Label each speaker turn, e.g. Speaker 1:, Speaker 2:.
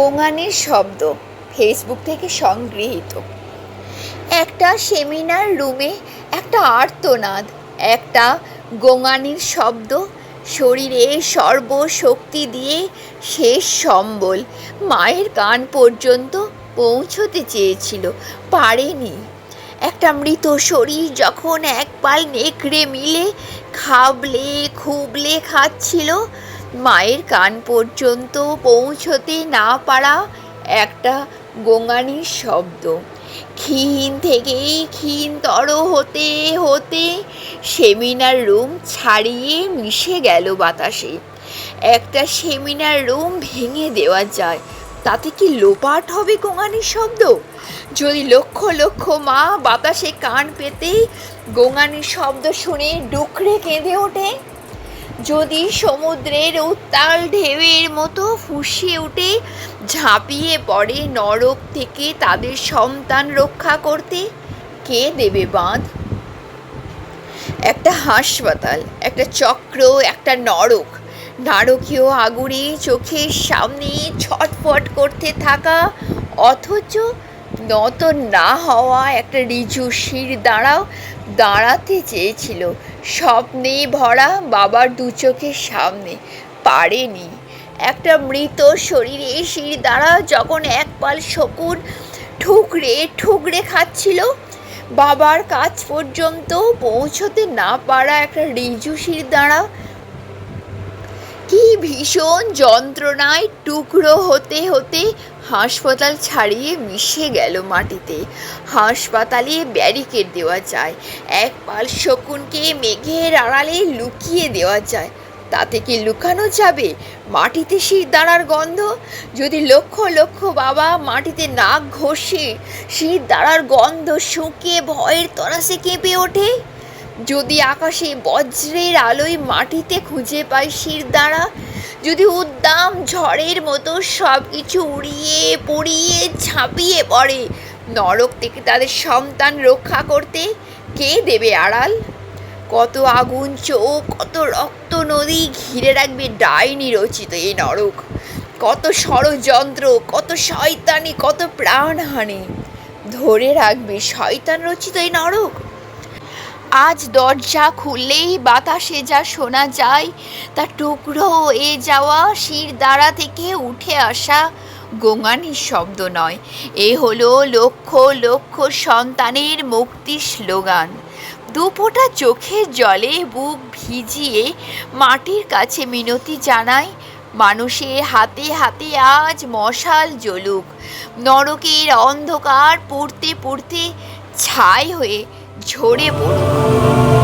Speaker 1: গোঙানির শব্দ ফেসবুক থেকে সংগৃহীত। একটা সেমিনার রুমে একটা আর্তনাদ, একটা গোঙানির শব্দ শরীরে সর্বশক্তি দিয়ে শেষ সম্বল মায়ের কান পর্যন্ত পৌঁছতে চেয়েছিল, পারেনি। একটা মৃত শরীর যখন এক পাল নেকড়ে মিলে খাবলে খুবলে খাচ্ছিল, মায়ের কান পর্যন্ত পৌঁছতে না পারা একটা গোঙানির শব্দ ক্ষীণ থেকেই ক্ষীণতর হতে হতে সেমিনার রুম ছাড়িয়ে মিশে গেল বাতাসে। একটা সেমিনার রুম ভেঙে দেওয়া যায়, তাতে কি লোপাট হবে গোঙানির শব্দ? যদি লক্ষ লক্ষ মা বাতাসে কান পেতেই গোঙানির শব্দ শুনে ডুকরে কেঁদে ওঠে, যদি সমুদ্রের উত্তাল ঢেউয়ের মতো ফুঁসিয়ে উঠে ঝাঁপিয়ে পড়ে নরক থেকে তাদের সন্তান রক্ষা করতে, কে দেবে বাঁধ? একটা হাসপাতাল, একটা চক্র, একটা নরক, নারকীয় আগুনে চোখের সামনে ছটফট করতে থাকা, অথচ নত না হওয়া একটা ঋজু শির দাঁড়াতে চেয়েছিল স্বপ্নে ভরা বাবার দু চোখের সামনে, পারেনি। একটা মৃত শরীরে শির দাঁড়া যখন এক পাল শকুন ঠুকরে ঠুকরে খাচ্ছিল, বাবার কাছ পর্যন্ত পৌঁছতে না পারা একটা ঋজু শির দাঁড়া কি ভীষণ যন্ত্রণায় টুকরো হতে হতে হাসপাতাল ছাড়িয়ে মিশে গেল মাটিতে। হাসপাতালে ব্যারিকেড দেওয়া যায়, এক পাল শকুনকে মেঘের আড়ালে লুকিয়ে দেওয়া যায়, তাতে কি লুকানো যাবে মাটিতে শির দাঁড়ার গন্ধ? যদি লক্ষ লক্ষ বাবা মাটিতে নাক ঘষে শির দাঁড়ার গন্ধ শুকিয়ে ভয়ের তরাসে কেঁপে ওঠে, যদি আকাশে বজ্রের আলোয় মাটিতে খুঁজে পায় শির দাঁড়া, যদি উদ্দাম ঝড়ের মতো সব কিছু উড়িয়ে পুড়িয়ে ঝাঁপিয়ে পড়ে নরক থেকে তাদের সন্তান রক্ষা করতে, কে দেবে আড়াল? কত আগুন চোখ, কত রক্ত নদী ঘিরে রাখবে ডাইনি রচিত এই নরক, কত ষড়যন্ত্র, কত শয়তানি, কত প্রাণহানি ধরে রাখবে শয়তান রচিত এই নরক। আজ দরজা খুললেই বাতাসে যা শোনা যায় তা টুকরো হয়ে যাওয়া শির দাঁড়া থেকে উঠে আসা গোঙানির শব্দ নয়, এ হলো লক্ষ লক্ষ সন্তানের মুক্তির স্লোগান। দুফোঁটা চোখের জলে বুক ভিজিয়ে মাটির কাছে মিনতি জানাই, মানুষের হাতে হাতে আজ মশাল জ্বলুক, নরকের অন্ধকার পুড়তে পুড়তে ছাই হয়ে ঝরে পড়ুক।